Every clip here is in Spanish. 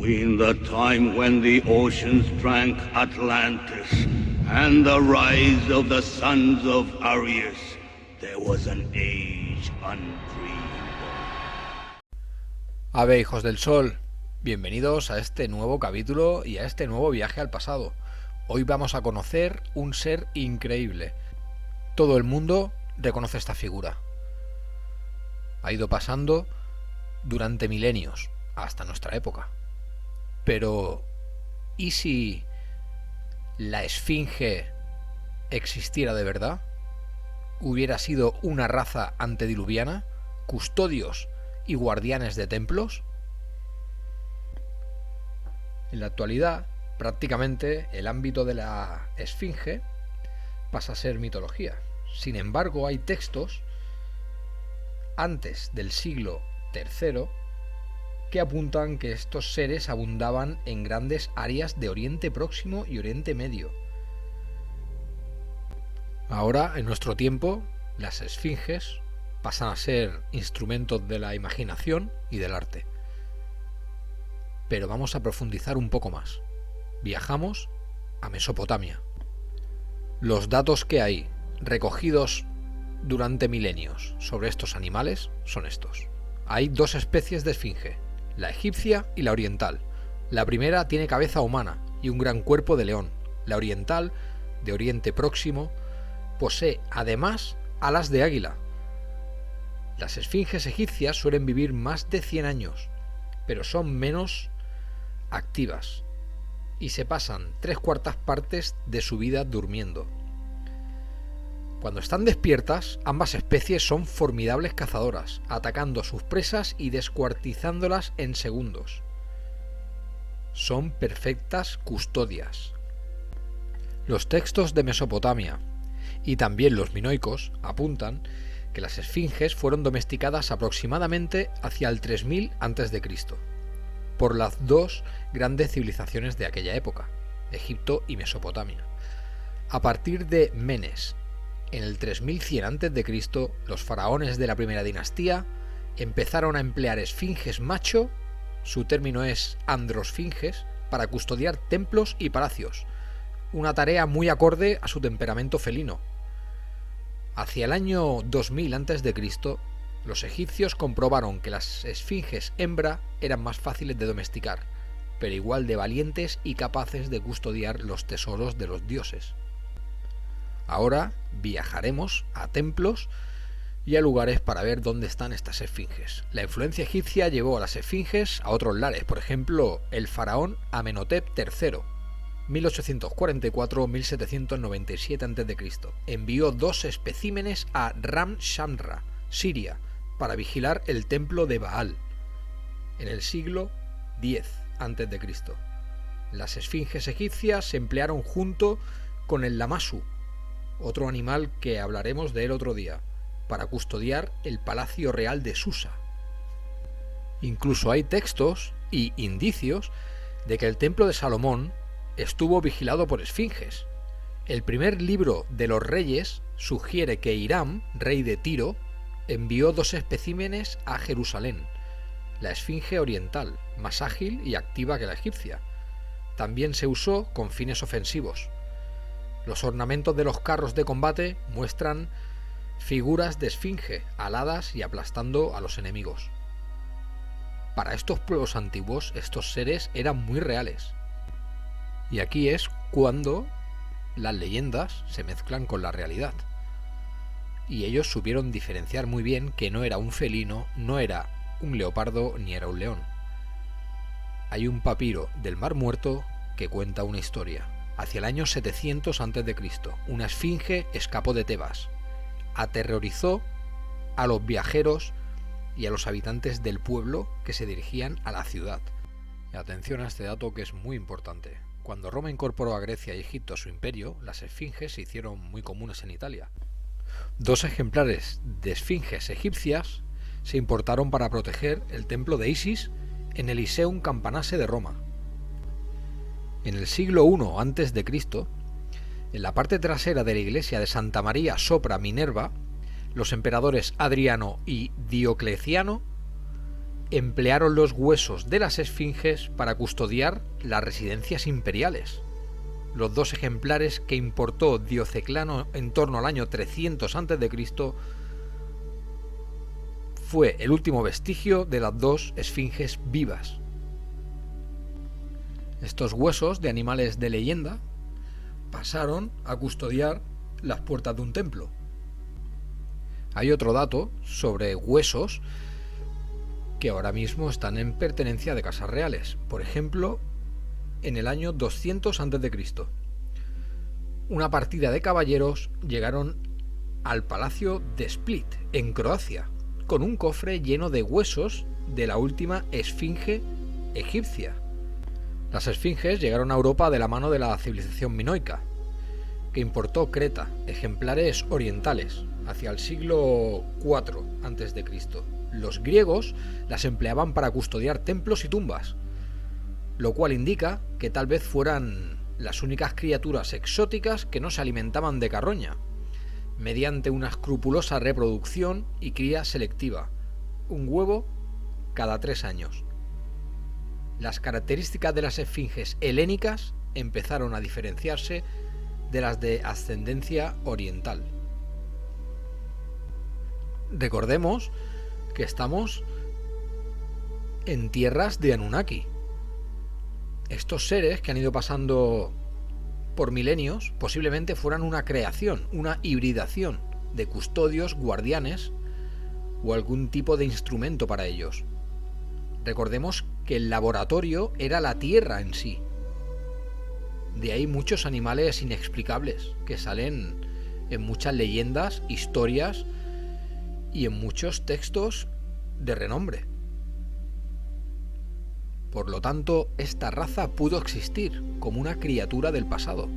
Between the time when the oceans drank Atlantis and the rise of the sons of Arius, there was an age undreamed of. Ave, hijos del sol, bienvenidos a este nuevo capítulo y a este nuevo viaje al pasado. Hoy vamos a conocer un ser increíble. Todo el mundo reconoce esta figura. Ha ido pasando durante milenios hasta nuestra época. Pero, ¿y si la Esfinge existiera de verdad? ¿Hubiera sido una raza antediluviana, custodios y guardianes de templos? En la actualidad, prácticamente el ámbito de la Esfinge pasa a ser mitología. Sin embargo, hay textos antes del siglo III que apuntan que estos seres abundaban en grandes áreas de Oriente Próximo y Oriente Medio. Ahora, en nuestro tiempo, las esfinges pasan a ser instrumentos de la imaginación y del arte. Pero vamos a profundizar un poco más. Viajamos a Mesopotamia. Los datos que hay recogidos durante milenios sobre estos animales son estos. Hay dos especies de esfinge, la egipcia y la oriental. La primera tiene cabeza humana y un gran cuerpo de león. La oriental, de Oriente Próximo, posee además alas de águila. Las esfinges egipcias suelen vivir más de 100 años, pero son menos activas y se pasan 3/4 partes de su vida durmiendo. Cuando están despiertas, ambas especies son formidables cazadoras, atacando a sus presas y descuartizándolas en segundos. Son perfectas custodias. Los textos de Mesopotamia y también los minoicos apuntan que las esfinges fueron domesticadas aproximadamente hacia el 3000 a.C. por las dos grandes civilizaciones de aquella época, Egipto y Mesopotamia. A partir de Menes, en el 3100 a.C., los faraones de la primera dinastía empezaron a emplear esfinges macho, su término es androsfinges, para custodiar templos y palacios, una tarea muy acorde a su temperamento felino. Hacia el año 2000 a.C., los egipcios comprobaron que las esfinges hembra eran más fáciles de domesticar, pero igual de valientes y capaces de custodiar los tesoros de los dioses. Ahora viajaremos a templos y a lugares para ver dónde están estas esfinges. La influencia egipcia llevó a las esfinges a otros lares, por ejemplo, el faraón Amenhotep III, 1844-1797 a.C., envió 2 especímenes a Ram-Shamra, Siria, para vigilar el templo de Baal. En el siglo X a.C., las esfinges egipcias se emplearon junto con el lamassu, otro animal que hablaremos de él otro día, para custodiar el palacio real de Susa. Incluso hay textos y indicios de que el templo de Salomón estuvo vigilado por esfinges. El primer libro de los reyes sugiere que Hiram, rey de Tiro, envió 2 especímenes a Jerusalén, la esfinge oriental, más ágil y activa que la egipcia. También se usó con fines ofensivos. Los ornamentos de los carros de combate muestran figuras de esfinge aladas y aplastando a los enemigos. Para estos pueblos antiguos, estos seres eran muy reales. Y aquí es cuando las leyendas se mezclan con la realidad. Y ellos supieron diferenciar muy bien que no era un felino, no era un leopardo ni era un león. Hay un papiro del Mar Muerto que cuenta una historia. Hacia el año 700 a.C., una esfinge escapó de Tebas. Aterrorizó a los viajeros y a los habitantes del pueblo que se dirigían a la ciudad. Y atención a este dato que es muy importante. Cuando Roma incorporó a Grecia y Egipto a su imperio, las esfinges se hicieron muy comunes en Italia. 2 ejemplares de esfinges egipcias se importaron para proteger el templo de Isis en el Iseum Campanase de Roma. En el siglo I a.C., en la parte trasera de la iglesia de Santa María sopra Minerva, los emperadores Adriano y Diocleciano emplearon los huesos de las esfinges para custodiar las residencias imperiales. Los 2 ejemplares que importó Diocleciano en torno al año 300 a.C. fue el último vestigio de las 2 esfinges vivas. Estos huesos de animales de leyenda pasaron a custodiar las puertas de un templo. Hay otro dato sobre huesos que ahora mismo están en pertenencia de casas reales. Por ejemplo, en el año 200 a.C., una partida de caballeros llegaron al palacio de Split, en Croacia, con un cofre lleno de huesos de la última esfinge egipcia. Las esfinges llegaron a Europa de la mano de la civilización minoica, que importó Creta, ejemplares orientales, hacia el siglo IV a.C. Los griegos las empleaban para custodiar templos y tumbas, lo cual indica que tal vez fueran las únicas criaturas exóticas que no se alimentaban de carroña, mediante una escrupulosa reproducción y cría selectiva, un huevo cada 3 años. Las características de las esfinges helénicas empezaron a diferenciarse de las de ascendencia oriental. Recordemos que estamos en tierras de Anunnaki. Estos seres que han ido pasando por milenios posiblemente fueran una creación, una hibridación de custodios, guardianes o algún tipo de instrumento para ellos. Recordemos que el laboratorio era la tierra en sí. De ahí muchos animales inexplicables que salen en muchas leyendas, historias y en muchos textos de renombre. Por lo tanto, esta raza pudo existir como una criatura del pasado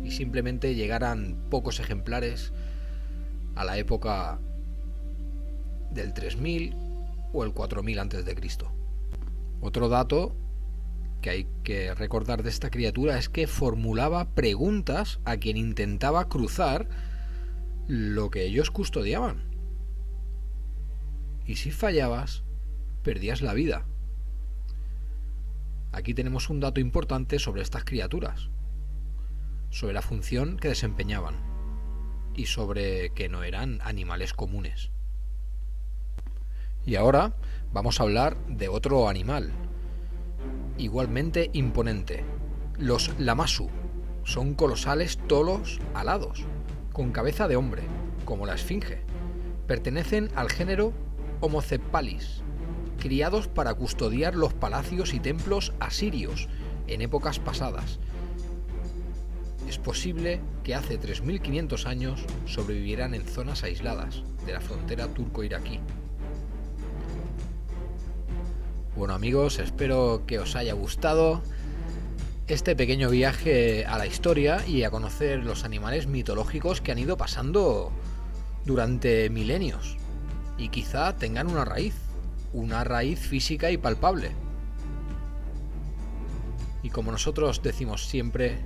y simplemente llegaran pocos ejemplares a la época del 3000 o el 4000 a.C. Otro dato que hay que recordar de esta criatura es que formulaba preguntas a quien intentaba cruzar lo que ellos custodiaban. Y si fallabas, perdías la vida. Aquí tenemos un dato importante sobre estas criaturas, sobre la función que desempeñaban y sobre que no eran animales comunes. Y ahora vamos a hablar de otro animal, igualmente imponente. Los Lamassu son colosales tolos alados, con cabeza de hombre, como la esfinge. Pertenecen al género Homocephalis, criados para custodiar los palacios y templos asirios en épocas pasadas. Es posible que hace 3500 años sobrevivieran en zonas aisladas de la frontera turco-iraquí. Bueno amigos, espero que os haya gustado este pequeño viaje a la historia y a conocer los animales mitológicos que han ido pasando durante milenios y quizá tengan una raíz física y palpable. Y como nosotros decimos siempre,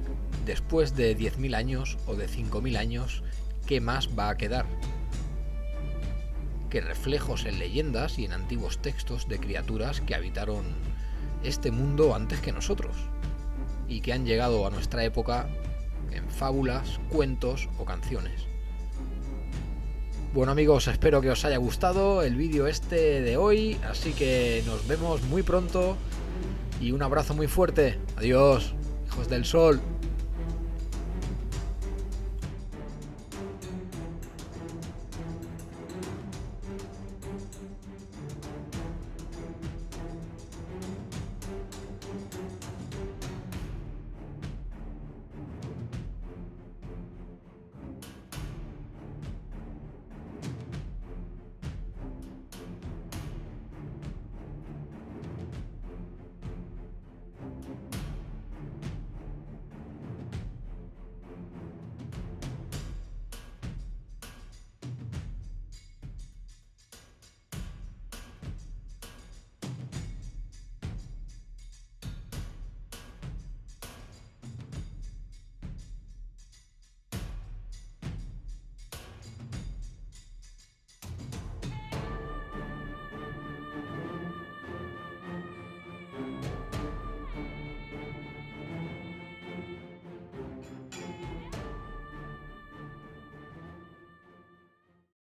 después de 10.000 años o de 5.000 años, ¿qué más va a quedar? Que reflejos en leyendas y en antiguos textos de criaturas que habitaron este mundo antes que nosotros y que han llegado a nuestra época en fábulas, cuentos o canciones. Bueno amigos, espero que os haya gustado el vídeo de hoy, así que nos vemos muy pronto y un abrazo muy fuerte. Adiós, hijos del sol.